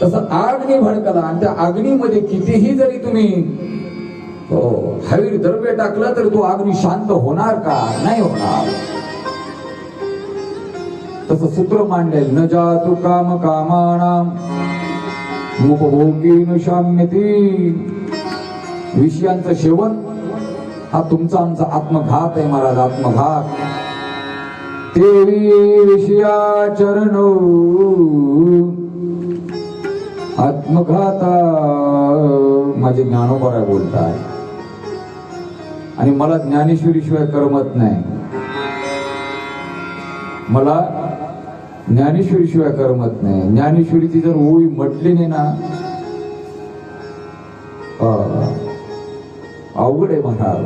तसं अग्नी भडकला आणि त्या अग्नीमध्ये कितीही जरी तुम्ही हवीर द्रव्य टाकलं तर तो अग्नी शांत होणार का? नाही होणार. तसं सूत्र मांडेल, न जातु काम कामानाम मुपभोगीन शाम्यती. विषयांचं सेवन हा तुमचा आमचा आत्मघात आहे महाराज, आत्मघात. तेवी विषयाचरण आत्मघाता. माझे ज्ञानोबा बोलताय आणि मला ज्ञानेश्वरी शिवाय करमत नाही. मला ज्ञानेश्वरी शिवाय करमत नाही. ज्ञानेश्वरीची जर ओळी म्हटली नाही ना अवघड आहे महाराज.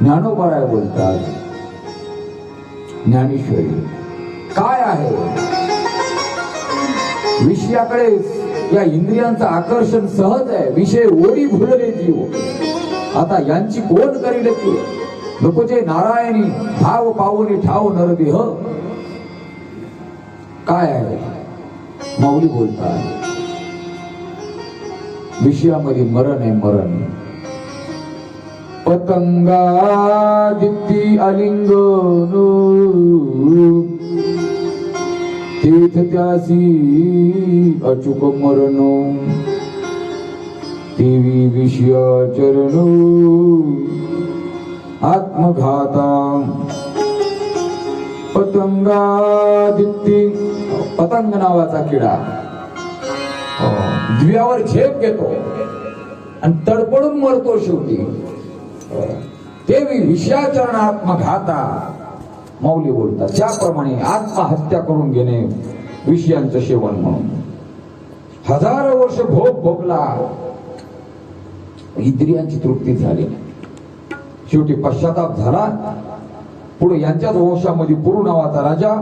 ज्ञानोबा बोलतात ज्ञानेश्वरी काय आहे? विषयाकडे या इंद्रियांचं आकर्षण सहज आहे. विषय ओढी भुलले जीव. आता यांची कोण करील की नकोचे नारायणी भाव पावनी ठाव नरदेह. काय आहे? माऊली बोलतात विषयामध्ये मरण आहे, मरण. पतंगा दिप्ती अलिंगन तीर्थ त्यासी अचूक मरण. तेवी विषयाचरण आत्मघाता. पतंगा दिप्ती, पतंग नावाचा किडा दिव्यावर झेप घेतो आणि तडपडून मरतो शेवटी. तेवी विषयाचरण आत्मघाता. माऊली बोलतात त्याप्रमाणे आत्महत्या करून घेणे विषयांचं सेवन म्हणून. हजारो वर्ष भोग भोगला, इंद्रियांची तृप्ती झाली, शेवटी पश्चाताप झाला. पुढे यांच्याच वंशामध्ये पुरु नावाचा राजा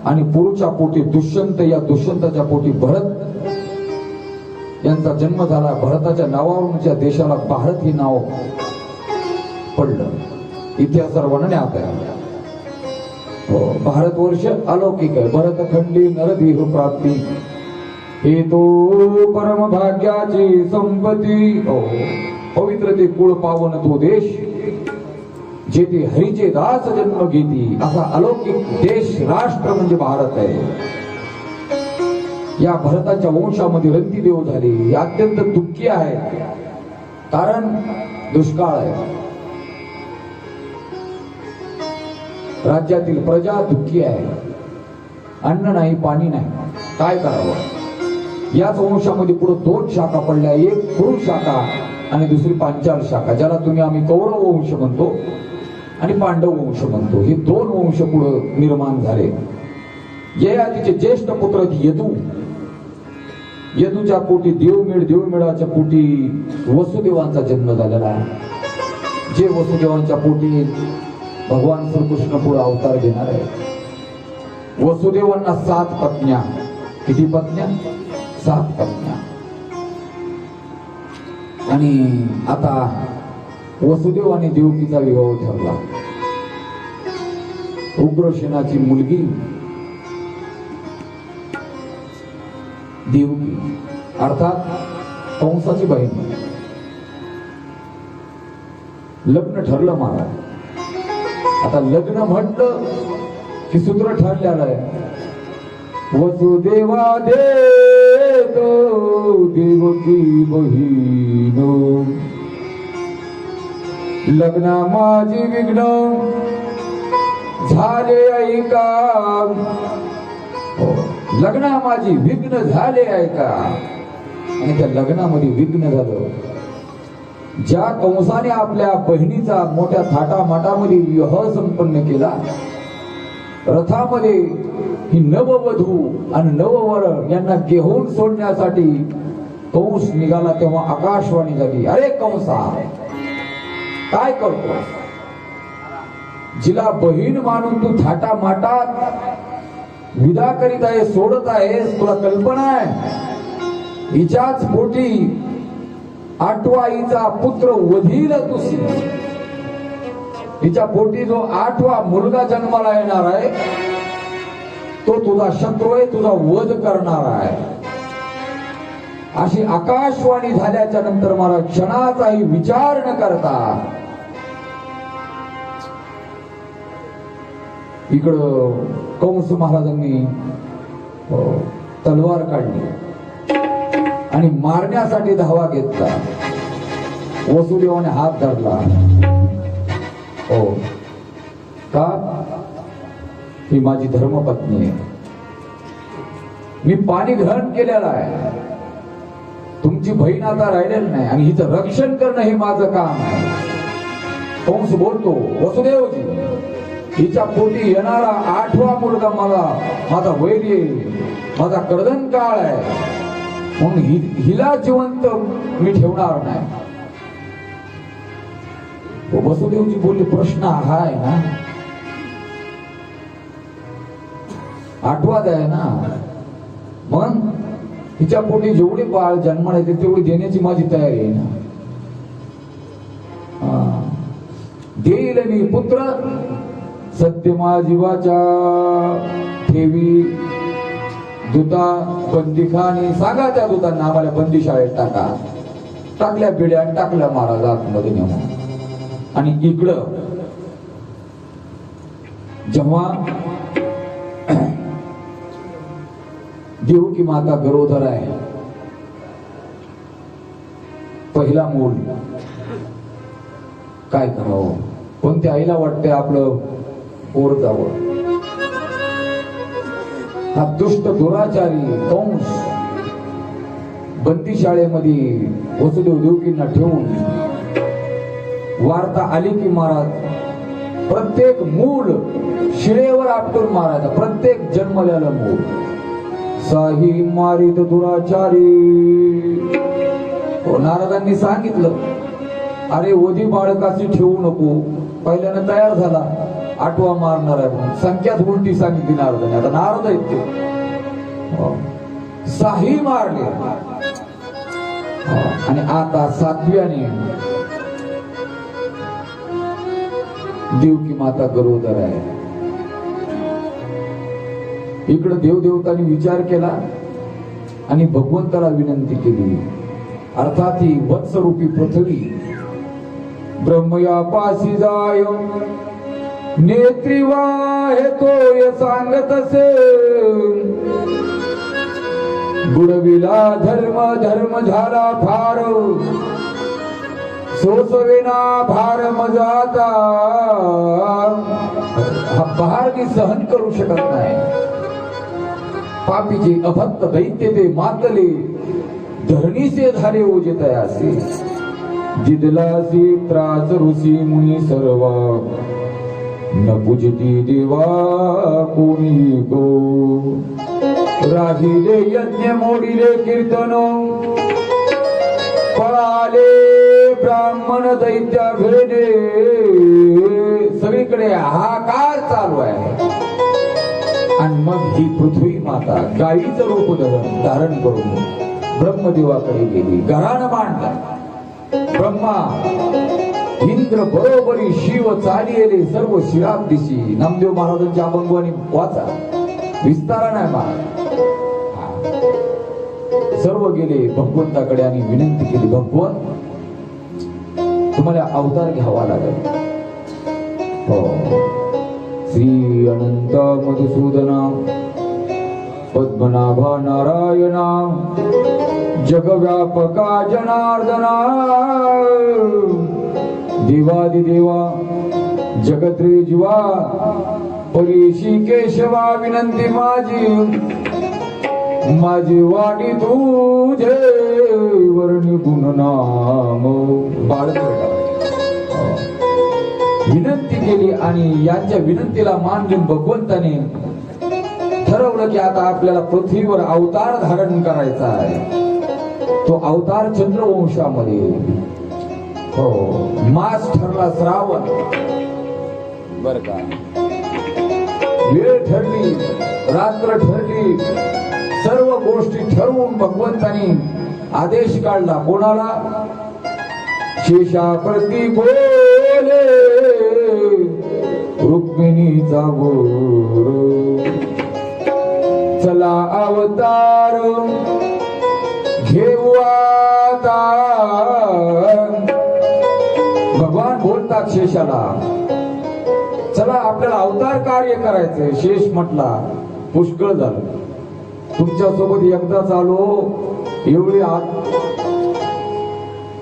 आणि पुरुच्या पोटी दुष्यंत, या दुष्यंताच्या पोटी भरत यांचा जन्म झाला. भरताच्या नावावरून देशाला भारत हे नाव पडलं. इतिहासावर वर्णण्यात आहे. भारतवर्ष अलौकिक आहे. भरतखंडी नरदेह प्राप्ती हे तो परम भाग्याची संपत्ती. पवित्र ते कुळ पावन तो देश जेथे हरीचे दास जन्म घेती. असा अलौकिक देश राष्ट्र म्हणजे भारत आहे. या भरताच्या वंशामध्ये रंतीदेव झाले. हे अत्यंत दुःखी आहे, कारण दुष्काळ आहे. राज्यातील प्रजा दुःखी आहे. अन्न नाही, पाणी नाही, काय करावं? याच वंशामध्ये पुढे दोन शाखा पडल्या. एक कुरु शाखा आणि दुसरी पांचाल शाखा, ज्याला तुम्ही आम्ही कौरव वंश म्हणतो आणि पांडव वंश म्हणतो. हे दोन वंश पुढे निर्माण झाले. ययातीचे ज्येष्ठ पुत्र यदू, यदूच्या पोटी देवमेळाच्या पोटी वसुदेवांचा जन्म झालेला आहे. जे वसुदेवांच्या पोटी भगवान श्रीकृष्ण पुढे अवतार घेणार आहे. वसुदेवांना 7 पत्न्या. किती पत्न्या? 7 पत्न्या. आणि आता वसुदेव आणि देवकीचा विवाह ठरला. उग्रसेनाची मुलगी देवकी, अर्थात कंसाची बहीण. लग्न ठरलं महाराज. आता लग्न म्हटलं की सूत्र ठरलेलं आहे. वसुदेवा देतो देवकी बहीण, लग्ना माझी विघ्न झाले ऐका. लग्ना माझी विघ्न झाले ऐका. आणि त्या लग्नामध्ये विघ्न झालं. ज्या कंसाने आपल्या बहिणीचा मोठ्या थाटामाटामध्ये विवाह संपन्न केला, रथामध्ये ही नववधू आणि नववर यांना घेऊन सोडण्यासाठी कंस निघाला. तेव्हा आकाशवाणी झाली, अरे कंसा काय करतो? जिला बहीण मानून तू थाटामाटात विदा करीत आहे, सोडत आहेस, तुला कल्पना आहे हिच्याच पोटी 8वा हिचा पुत्र वधील तुसी. हिच्या पोटी जो 8वा मुलगा जन्माला येणार आहे तो तुझा शत्रू आहे, तुझा वध करणारा आहे. अशी आकाशवाणी झाल्याच्या नंतर मला क्षणाचाही विचार न करता इकडं कंस महाराजांनी तलवार काढली आणि मारण्यासाठी धावा घेतला. वसुदेवाने हात धरला. हो का? ही माझी धर्मपत्नी आहे, मी पाणी ग्रहण केलेलं आहे, तुमची बहीण आता राहिलेली नाही आणि हिचं रक्षण करणं हे माझं काम आहे. कंस बोलतो, वसुदेवजी, हिच्या पोटी येणारा 8वा मुलगा मला माझा वैरी आहे, माझा कर्दन काळ आहे, म्हणून हिला जिवंत मी ठेवणार नाही. वसुदेवजी बोलले, प्रश्न हा आहे ना, 8वाच आहे ना, मग हिच्या पोटी जेवढे बाळ जन्माला येते तेवढी देण्याची माझी तयारी आहे ना. देईल मी पुत्र सत्यमा जीवाच्या ठेवी. दूता बंदिखानी सांगा त्या दूतांना आम्हाला बंदीशाळेत टाका. टाकल्या बिड्या टाकल्या महाराज आतमध्ये नेऊन. आणि इकडं जेव्हा देवकी माता गरोदर आहे, पहिला मूल काय करावं? कोणत्या आईला वाटते आपलं पोर जावं? हा दुष्ट दुराचारी कंस बंदीशाळेमध्ये वसुदेव देवकींना ठेवून वार्ता आली की महाराज प्रत्येक मूल शिळेवर आपटून मारायचा, प्रत्येक जन्मलेलं मूल. साही मारित दुराचारी. नारदांनी सांगितलं, अरे वधी बाळकाशी ठेवू नको. पहिल्यानं तयार झाला, 8वा मारणार आहे म्हणून संख्याच उलटी सांगितली नारदांनी. आता नारद आहेत ते, साही मारले. आणि आता 7व्याने देवकी माता गरोदर आहे. इकडे देवदेवतांनी विचार केला आणि भगवंताला विनंती केली. अर्थात ही वत्सरूपी पृथ्वी ब्रह्मया पाशी जाय नेत्री वाहे तो सांगत असे. बुडविला धर्म धर्म झाला फार सोसवेना भार मजाता. हा भार मी सहन करू शकत नाही. पापीचे अभक्त दैत्य ते मातले धरणीचे झाले ओजे तयासे. जिदलासी त्रास ऋषी मुनी सर्वा न पूजती देवा कोणी गो. राहिले यज्ञ मोडिले कीर्तन पळाले ब्राह्मण दैत्या भेडे. सगळीकडे हाहाकार चालू आहे. आणि मग ही पृथ्वी माता गायीचं रूप धारण करून ब्रह्मदेवाकडे गेली. घरानं मांडला. ब्रह्मा इंद्र बरोबरी शिव चालिले सर्व शिराब दिशी. नामदेव महाराजांच्या अभंगवाणी वाचा, विस्तारा नाही महाराज. सर्व गेले भगवंताकडे आणि विनंती केली, भगवंत तुम्हाला अवतार घ्यावा लागेल. हो. श्री अनंत मधुसूदना पद्मनाभा नारायणा जगव्यापका जनार्दना. देवादिदेवा जगत्रे जीवा परीशी केशवा विनंती माझी वाणी तुझे वर्णी गुणनाम. विनंती केली आणि यांच्या विनंतीला मान देऊन भगवंताने ठरवलं की आता आपल्याला पृथ्वीवर अवतार धारण करायचा आहे. तो अवतार चंद्रवंशामध्ये. हो. मास ठरला श्रावण. बर का? वेळ ठरली, रात्र ठरली, सर्व गोष्टी ठरवून भगवंतानी आदेश काढला. कोणाला? शेषा प्रती बोले रुक्मिणीचा गोर. आपला अवतार घेऊ आता. भगवान बोलतात शेषाला, चला आपल्याला अवतार कार्य करायचंय. शेष म्हटला पुष्कळ झालं, तुमच्या सोबत एकदाच आलो, एवढी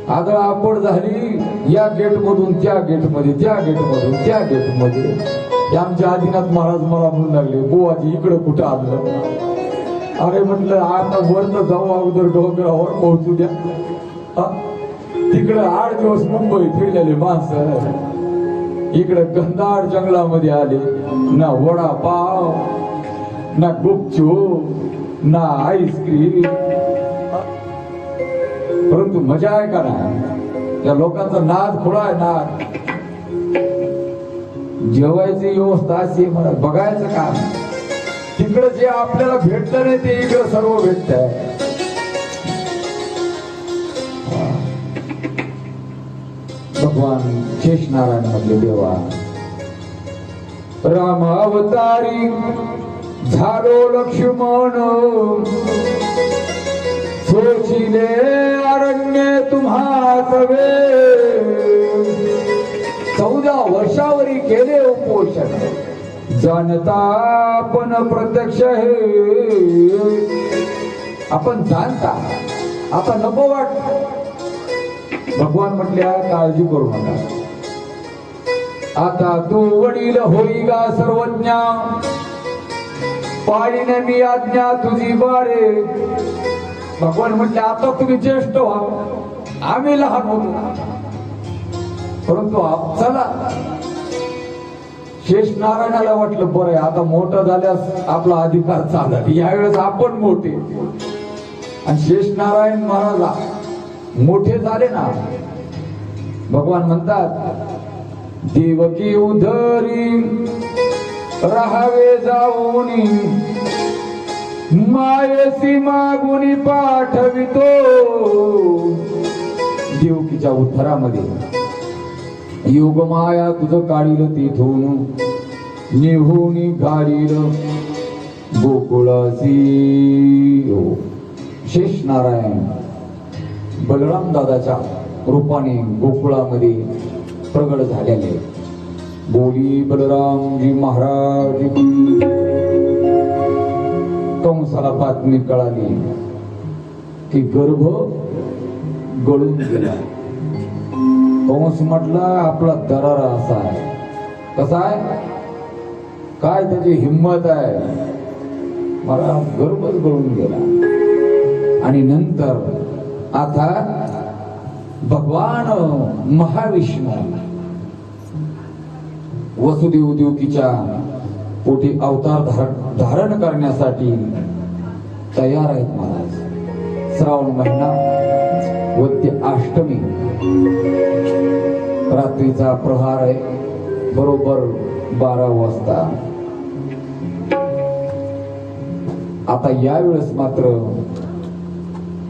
आदळआपड झाली या गेट मधून त्या गेट मध्ये, त्या गेट मधून त्या गेट मध्ये. आमच्या आदिनाथ महाराज मला म्हणू लागले, बुवाजी इकडे कुठं आलं? अरे म्हटलं आता वर तर जाऊ, अगोदर डोंगरावर पोहोचू द्या. तिकडे 8 दिवस मुंबई फिरलेले माणसं इकडे गंधाड जंगलामध्ये आले. ना वडापाव, ना गुपचूप, ना आईस्क्रीम, परंतु मजा आहे का नाही? त्या लोकांचा नाद खुळा आहे. नाद जेवायची व्यवस्था अशी मला बघायचं का? तिकडे जे आपल्याला भेटलं नाही ते इकडे सर्व भेटत आहे. भगवान शेष नारायण म्हटले, देवा राम अवतारी झालो लक्ष्मण, सोचिले अरण्य तुम्हा सवे. 14 वर्षावरी केले उपोषण, जाणता पण प्रत्यक्ष हे. आपण जाणता आता नको वाट. भगवान म्हटल्या काळजी करू नका, आता तू वडील होई गा सर्वज्ञ, पाळीने मी आज्ञा तुझी बारे. भगवान म्हटले आता तुम्ही ज्येष्ठ व्हा, आम्ही लहान होतो. परंतु चला, शेष नारायणाला वाटलं बरं आहे आता मोठं झाल्यास आपला अधिकार चालत. यावेळेस आपण मोठे, आणि शेष नारायण महाराज मोठे झाले ना. भगवान म्हणतात देवकी उधरी राहावे जाऊनी, मायसी मागुनी पाठवितो. देवकीच्या उद्धरामध्ये योगमाया तुझं काढील तिथून, निहूनी घालील गोकुळासी. शेष नारायण बलराम दादाच्या रूपाने गोकुळामध्ये प्रगट झालेले. बोली बलरामजी महाराज की. कंसाला बातमी कळाली की गर्भ गळून गेला. कंस म्हटला आपला दरारा असा आहे. कसा आहे? काय त्याची हिंमत आहे, मला गर्भच गळून गेला. आणि नंतर आता भगवान महाविष्णू वसुदेव देवकीच्या पोटी अवतार धारण करण्यासाठी तयार आहेत महाराज. श्रावण महिना, वद्य अष्टमी, रात्रीचा प्रहार आहे, बरोबर 12 वाजता. आता यावेळेस मात्र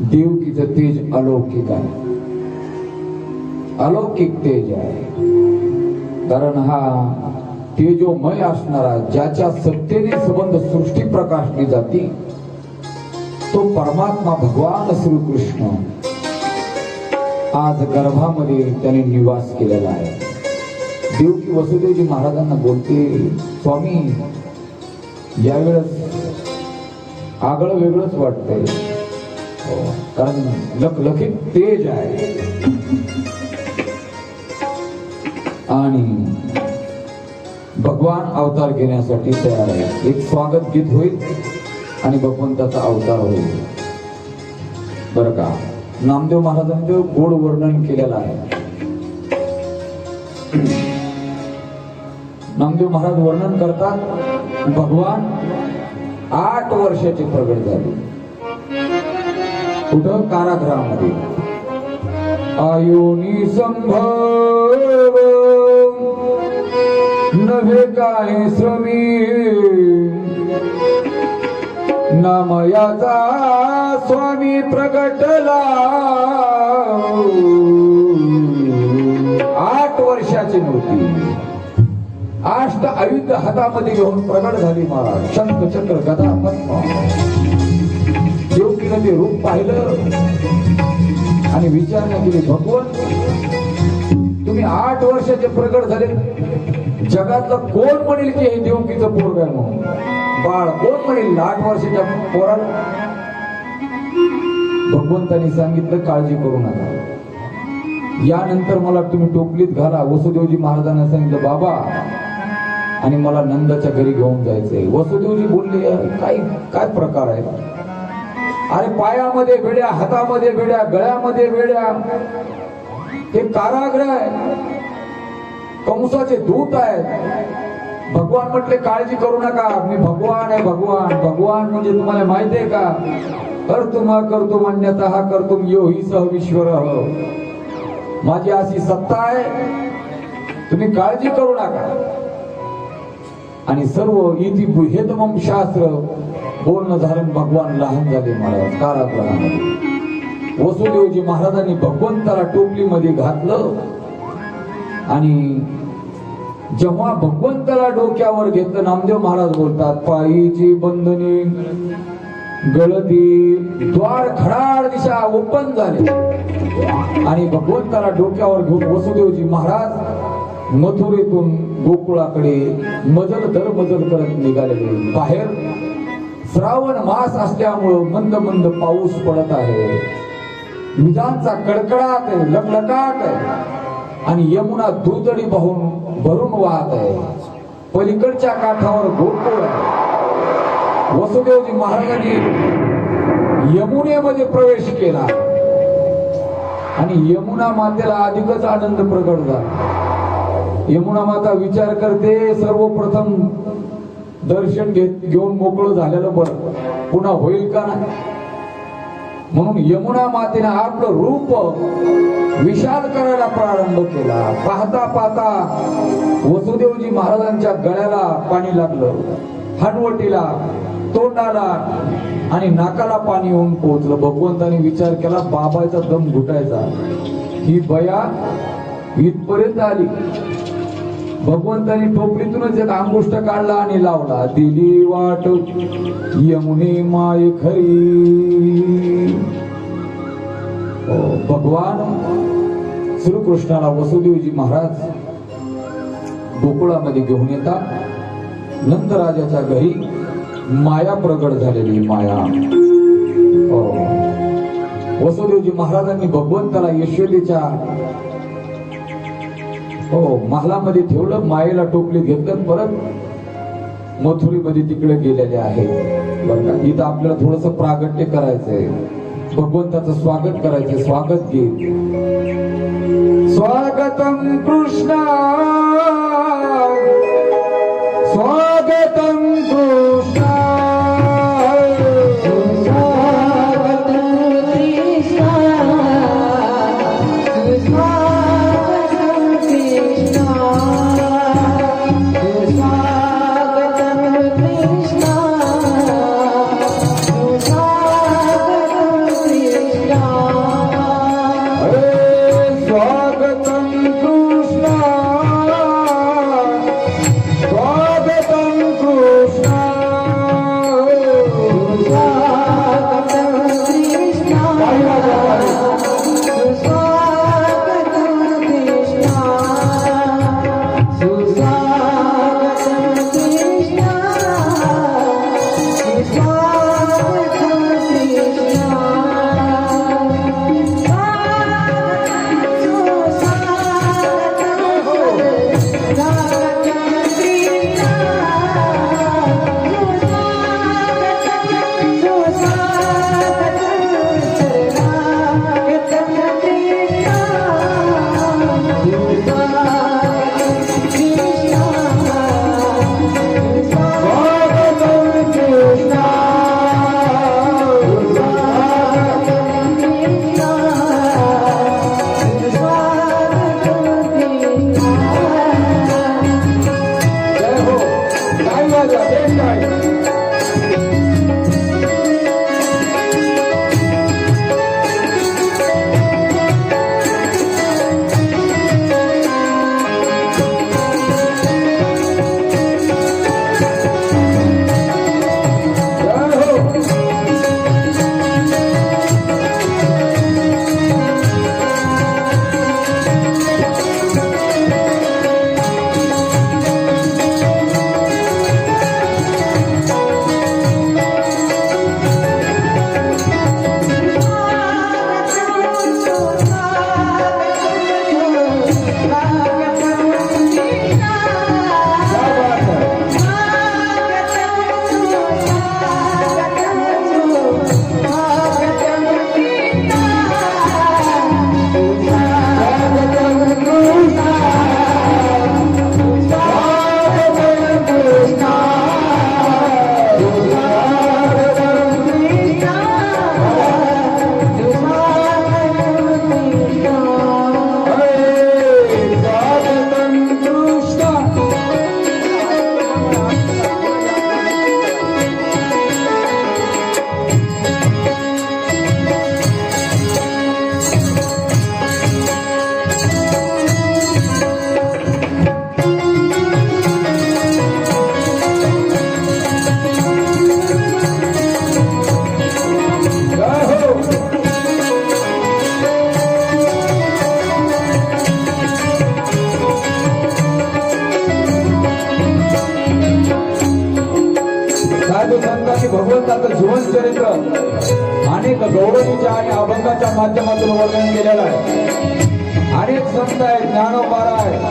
देवकीचं तेज अलौकिक आहे, अलौकिक तेज आहे. कारण हा तेजोमय असणारा, ज्याच्या सत्तेने संबंध सृष्टी प्रकाशली जाती, तो परमात्मा भगवान श्रीकृष्ण आज गर्भामध्ये त्याने निवास केलेला आहे. देवकी वसुदेवजी महाराजांना बोलते, स्वामी यावेळेस आगळं वेगळंच वाटतंय, कारण लखलखीत तेज आहे. आणि भगवान अवतार घेण्यासाठी तयार आहे. एक स्वागत गीत होईल आणि भगवंताचा अवतार होईल. बरं का, नामदेव महाराजांचे गोड वर्णन केलेलं आहे. नामदेव महाराज वर्णन करतात, भगवान 8 वर्षाचे प्रगट झाले. कुठं? कारागृहामध्ये. आयोनी संभव नव्हे काही श्रमी, नामयाचा स्वामी प्रगटला. 8 वर्षाची मूर्ती, अष्ट आयुध हातामध्ये घेऊन प्रगट झाली महाराज. शंख चक्र गदा पद्म. देवकीनं ते रूप पाहिलं आणि विचारणा केली, भगवान तुम्ही 8 वर्षाचे प्रगट झाले, जगातलं कोण म्हणेल की हे देवकीचं पोरग आहे म्हणून? बाळ कोण म्हणेल 8 वर्षाच्या पोराला? भगवंतांनी सांगितलं काळजी करू नका, यानंतर मला तुम्ही टोपलीत घाला. वसुदेवजी महाराजांना सांगितलं बाबा आणि मला नंदाच्या घरी घेऊन जायचंय. वसुदेवजी बोलले काय प्रकार आहे? अरे पायामध्ये बेड्या, हातामध्ये बेड्या, गळ्यामध्ये बेड्या, हे कारागृह आहे, कंसाचे दूत आहेत. भगवान म्हटले काळजी करू नका, मी भगवान आहे. भगवान म्हणजे तुम्हाला माहिती आहे का? कर्तुम अन्यतः कर्तुम यो हि सह विश्वर. माझी अशी सत्ता आहे, तुम्ही काळजी करू नका. आणि सर्व इति गुह्यतमं शास्त्र बोलणं झालं. भगवान लहान झाले महाराज कारागृहामध्ये. वसुदेवजी महाराजांनी भगवंताला टोपलीमध्ये घातलं आणि जेव्हा भगवंताला डोक्यावर घेतलं, नामदेव महाराज बोलतात, पायीची बंधने गळती, द्वार खडाड दिशा ओपन झाले आणि भगवंताला डोक्यावर घेऊन वसुदेवजी महाराज मथुरेतून गोकुळाकडे मजल दर मजल करत निघालेले. बाहेर श्रावण मास असल्यामुळं मंद मंद पाऊस पडत आहे, विजांचा कडकडाट आहे, लकलकाट आहे आणि यमुना दुधडी भरून वाहत आहे. पलीकडच्या काठावर गोकुळ आहे. वसुदेवजी महाराजांनी यमुनेमध्ये प्रवेश केला आणि यमुना मातेला अधिकच आनंद प्रकट झाला. यमुना माता विचार करते, सर्वप्रथम दर्शन घेऊन मोकळं झालेलं बरं, पुन्हा होईल का नाही? म्हणून यमुना मातेने आपलं रूप विशाल करायला प्रारंभ केला. पाहता पाहता वसुदेवजी महाराजांच्या गळ्याला पाणी लागलं, हनवटीला, तोंडाला आणि नाकाला पाणी येऊन पोहोचलं. भगवंताने विचार केला, बाबाचा दम घुटायचा, ही बया इथपर्यंत आली. भगवंतानी टोपलीतूनच एक अंगुष्ठ काढला आणि लावला, दिली वाट यमुने माय खरी. भगवान श्रीकृष्णाला वसुदेवजी महाराज गोकुळामध्ये घेऊन येतात. नंदराजाच्या घरी माया प्रगट झालेली माया. वसुदेवजी महाराजांनी भगवंताला यशोदेच्या महालामध्ये ठेवलं, मायेला टोपलीत घेतलं, परत मथुरीमध्ये तिकडे गेलेले आहेत. बरं का, इथं आपल्याला थोडस प्रागट्य करायचंय, भगवंताचं स्वागत करायचंय. स्वागत गीत. स्वागतम कृष्ण स्वागतम कृष्ण चरित्र अनेक गौरवीच्या आणि अभंगाच्या माध्यमातून वर्णन केलेलं आहे. अनेक संत आहेत, ज्ञानोबा आहेत,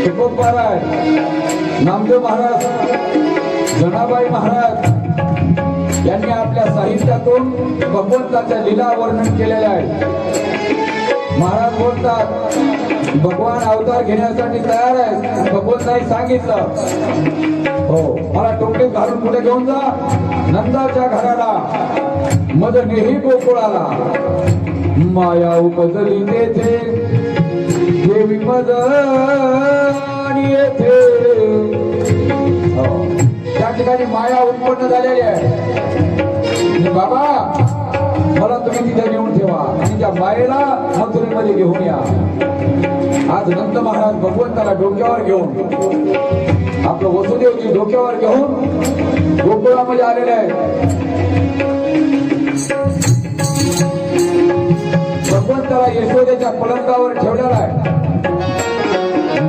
तुकोबा आहेत, नामदेव महाराज, जनाबाई महाराज यांनी आपल्या साहित्यातून भगवंताच्या लीला वर्णन केलेल्या आहेत. महाराज बोलतात भगवान अवतार घेण्यासाठी तयार आहे. भगवंतांनी सांगितलं, हो मला टोपलीत घालून पुढे घेऊन जा, नंदाच्या घराला मद नेही गोकुळाला, माया उपजली तेथे देवी मद आणि येथे. त्या ठिकाणी माया उत्पन्न झालेली आहे. बाबा मला तुम्ही तिथे घेऊन ठेवा आणि त्या मायेला मथुरेमध्ये घेऊन या. आज नंद महाराज भगवंताला डोक्यावर घेऊन, आपलं वसुदेवजी डोक्यावर घेऊन गोकुळामध्ये आलेले आहेत. भगवंताला यशोदेच्या पलंगावर ठेवलेला आहे.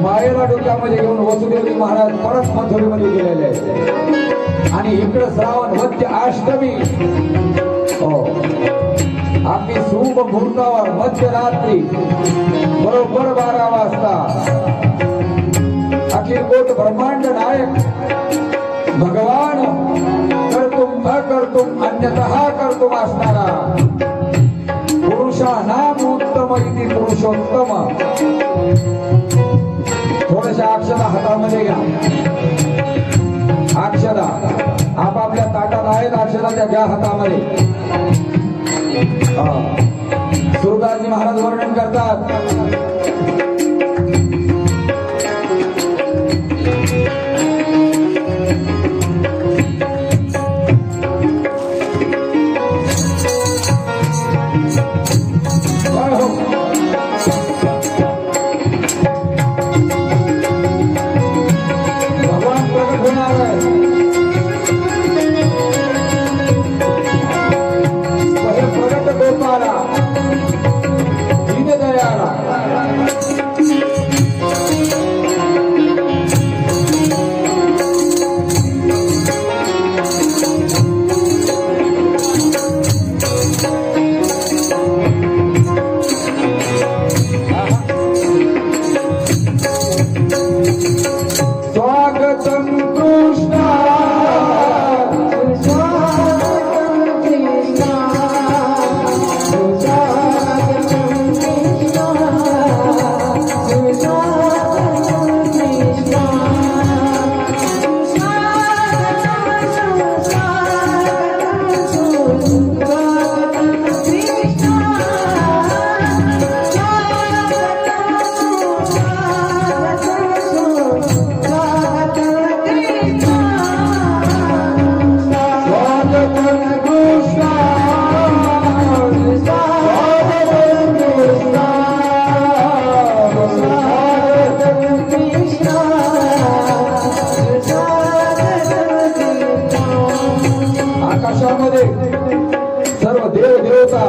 मायेला डोक्यामध्ये घेऊन वसुदेवजी महाराज परत मथुरेमध्ये गेलेले आहेत. आणि इकडे श्रावण मध्य अष्टमी, हो आपली शुभ मुहूर्तावर मध्यरात्री बरोबर 12 वाजता अखिल कोट ब्रह्मांड नायक भगवान कर्तुम अकर्तुम अन्यतः कर्तुम असणारा पुरुषा नाम उत्तम इति पुरुषोत्तम. थोड्याशा अक्षदा हातामध्ये घ्या. अक्षदा आपापल्या ताटात आहेत, अक्षदा त्या घ्या हातामध्ये. सुरदासजी महाराज वर्णन करतात, भगवान प्रकट होणार आहे. गोपाला दीनदयाला स्वागतम कृष्णा सर्व देव देवता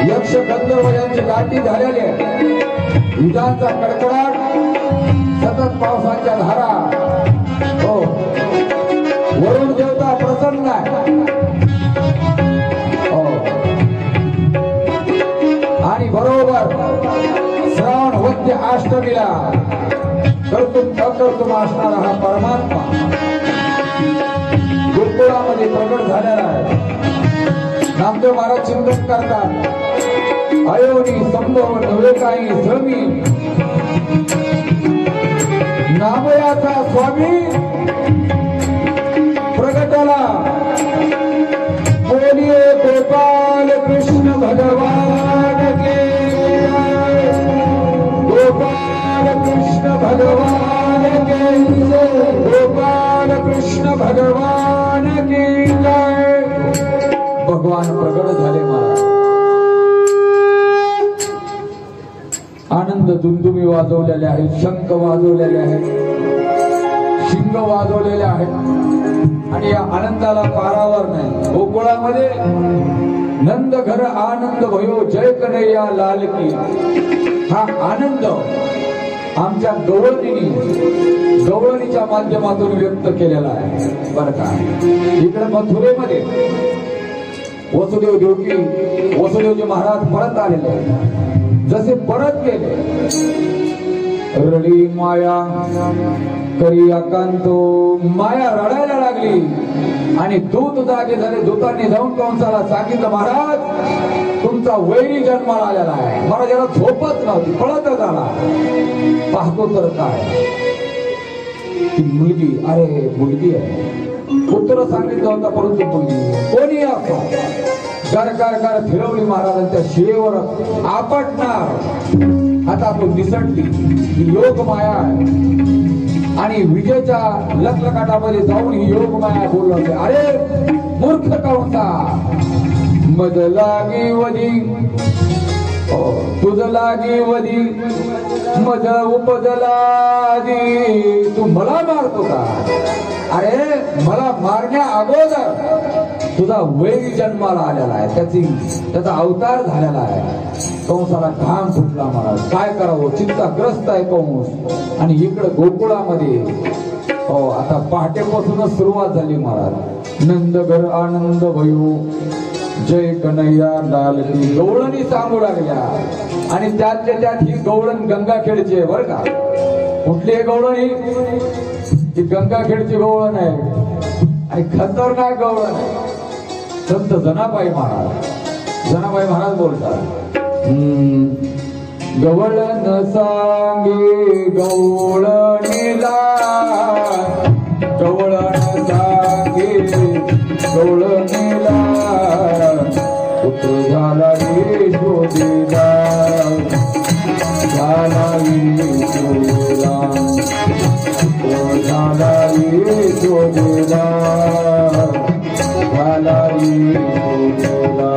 यक्ष गंधर्व यांची गाठी झालेली आहे. विजांचा कडकडाट, सतत पावसाच्या धारा, हो वरुण देवता प्रसन्न आहे. हो आणि बरोबर श्रावण वद्य अष्टमीला कर्तुम अकर्तुम असणारा हा परमात्मा गोकुळामध्ये प्रकट झालेला आहे. नामदेव महाराज चिंतन करतात, अयोनी संभव नव्हे काही श्रमी, नामयाचा स्वामी प्रगटाला, बोलिये गोपाल कृष्ण भगवान के, गोपाल कृष्ण भगवान के, गोपाल कृष्ण भगवान की जय. भगवान प्रगट झाले महाराज. आनंद दुमदुमी वाजवलेले आहेत, शंख वाजवलेले आहेत, शिंग वाजवलेले आहेत आणि या आनंदाला पारावर नाही. गोकुळामध्ये नंद घर आनंद भयो जय कन्हैया लाल की. हा आनंद आमच्या गवळणीने गवळणीच्या माध्यमातून व्यक्त केलेला आहे बरं का. इकडे मथुरेमध्ये वसुदेवजी महाराज परत आलेले. जसे परत गेले रडी माया करी अकांतो, माया रडायला लागली आणि दूत जागे झाले. दूतांनी जाऊन कंसाला सांगितलं महाराज तुमचा वैरी जन्माला आलेला आहे. महाराजाला झोपच नव्हती, पळतच आला. पाहतो तर काय ती मुलगी, अरे मुलगी आहे. पुत्र सांगितलं होता परंतु मुलगी कोणी असो कर फिरवली महाराजांच्या शिवेवर आपटणार. आता आपण निसटली ही योग माया आहे आणि विजेच्या लखलखाटामध्ये जाऊन ही योग माया बोलवते. अरे मूर्ख कंसा मज लागी वदी तुझ लागी वदी मज उपजला दी. तू मला मारतो का? अरे मला मारण्या अगोदर तुझा वैरी जन्माला आलेला आहे, त्याचा अवतार झालेला आहे. कंसाला घाम फुटला महाराज. काय करावं, चिंताग्रस्त आहे कंस. आणि इकडे गोकुळामध्ये आता पहाटेपासूनच सुरुवात झाली महाराज. नंदघर आनंद भयो जय कन्हैया लाल की गवळणी सांगू लागल्या. आणि त्यातल्या त्यात ही गवळण गंगाखेडची आहे बरं का. कुठली आहे गवळणी? ही गंगाखेडची गवळण आहे आणि खतरनाक गवळण आहे. संत जनाबाई महाराज बोलतात गवळण सांगे गवळणीला, गवळण सांगे गवळणीला, पुत्र झाला यशोदेला, झाला यशोदेला, पुत्र झाला यशोदेला, झाला यशोदेला.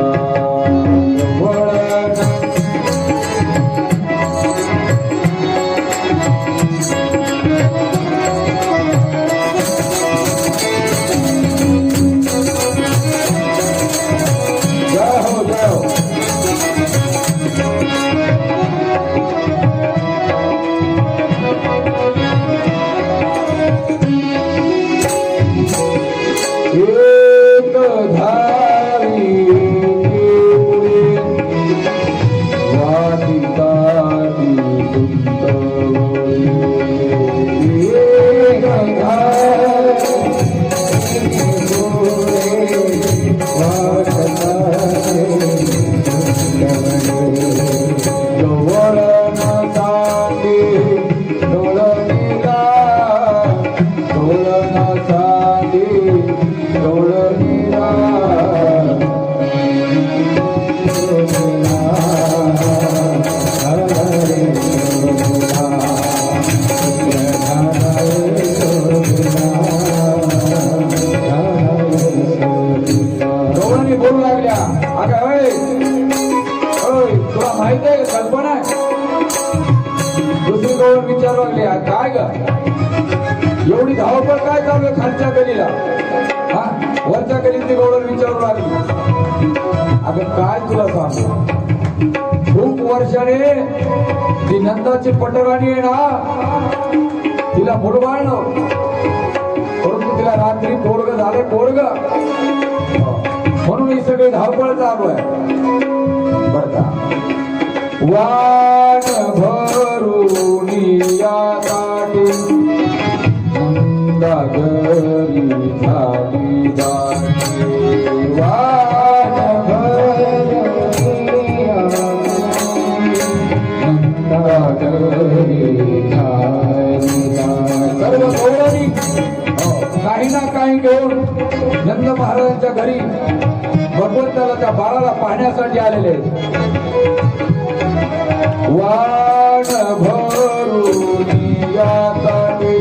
काय ग एवढी धावपळ काय चालू आहे खालच्या गलीला? हा वरच्या गलीतली गवळण विचारू लागली. अगं काय तुला सांग, खूप वर्षाने ती नंदाची पटराणी आहे ना, तिला मुडवाळलं परंतु तिला रात्री पोरग झाले पोरग, म्हणून ही सगळी धावपळ चालू आहे बर का. वाण भरून या ताटी नंदागरी झाली दाटी, वाण भरून नंदागरी झाली दाटी. सर्व गौरवी काही ना काही घेऊन नंद महाराजांच्या घरी भगवंताला त्या बाळाला पाहण्यासाठी आलेले. वाण भरून या ताटी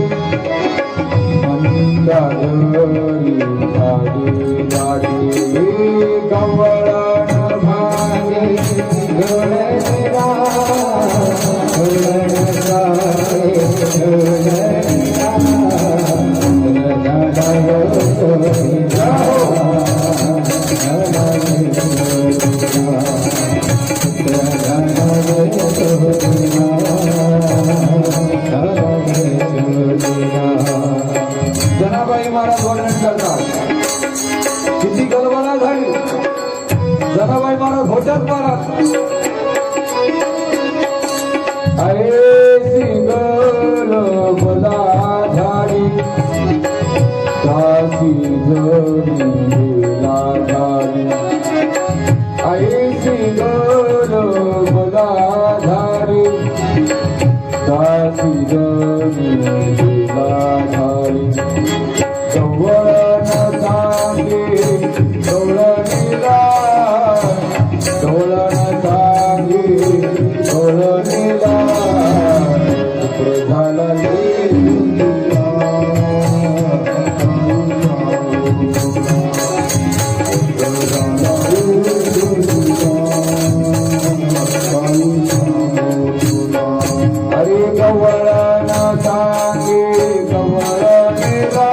नंदागरी झाली दाटी, गवळण भागे गवळणीला, गवळण भागे गवळणीला. गलबला झाली. जनाबाई महाराज होत्यात महाराज. ऐसी गलबला झाली दासी जडीला झाली. ऐसी गलबला झाली दासी जडीला झाली. गवळण सांगे गवळणीला गवळण सांगे गवळणीला पुत्र झाला अरे गवळण सांगे गवळणीला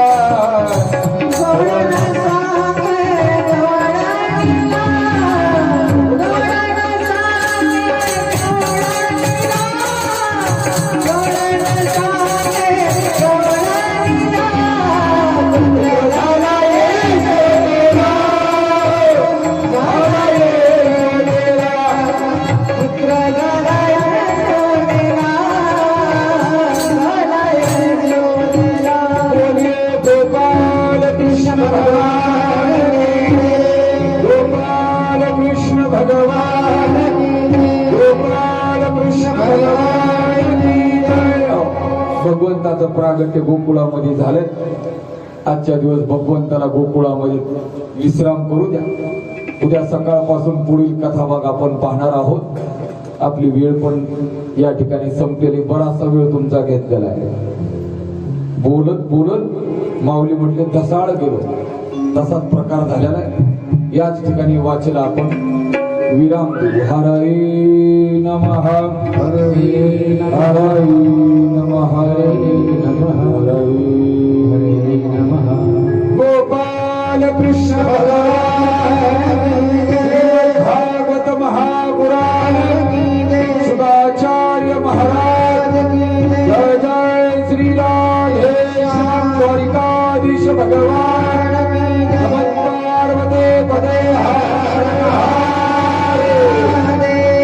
भगवंताचं प्रागट्य गोकुळामध्ये झालंय. आजच्या दिवस भगवंताला गोकुळामध्ये विश्राम करू द्या. उद्या सकाळपासून पुढील कथाभाग आपण पाहणार आहोत. आपली वेळ पण या ठिकाणी संपलेली. बराचसा वेळ तुमचा घेतलेला आहे. बोलत बोलत माऊली म्हटले ढसाळ गेलो. तसाच प्रकार झालेला आहे. याच ठिकाणी वाचला आपण विराम देऊ. हरे नमः हरे नमः हरे नमः. गोपाल कृष्ण भागवत महापुराण सुधाचार्य महाराज जय जय श्री राधे श्याम द्वारिकाधीश भगवान पार्वते पदे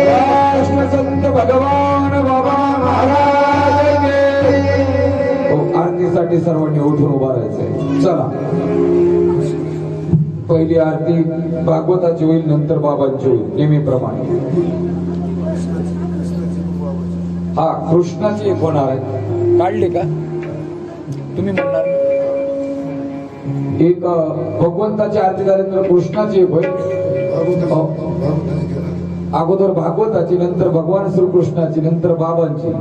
राष्ट्र संत भगवान बाबा महाराज के. आरतीसाठी सर्वांनी उठून उभा राहायचंय. चला, पहिली आरती भागवताची होईल, नंतर बाबांची होईल नेहमीप्रमाणे. हा कृष्णाची एक होणार आहे. काढले का तुम्ही म्हणणार? एक भगवंताची आरती झाल्यानंतर कृष्णाची एक होईल. अगोदर भागवताची, नंतर भगवान श्रीकृष्णाची, नंतर बाबांची.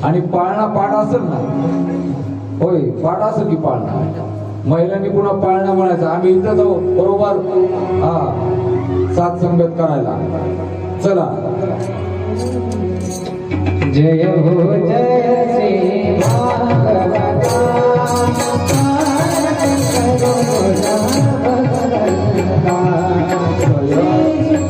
आणि पाळणा पाठ असेल ना? होय, पाठ असेल की पाळणा? महिलांनी पुन्हा पाळणा म्हणायचा. आम्ही इथं जाऊ बरोबर हा सात संगत करायला. चला. जय हो जय श्री भागवता.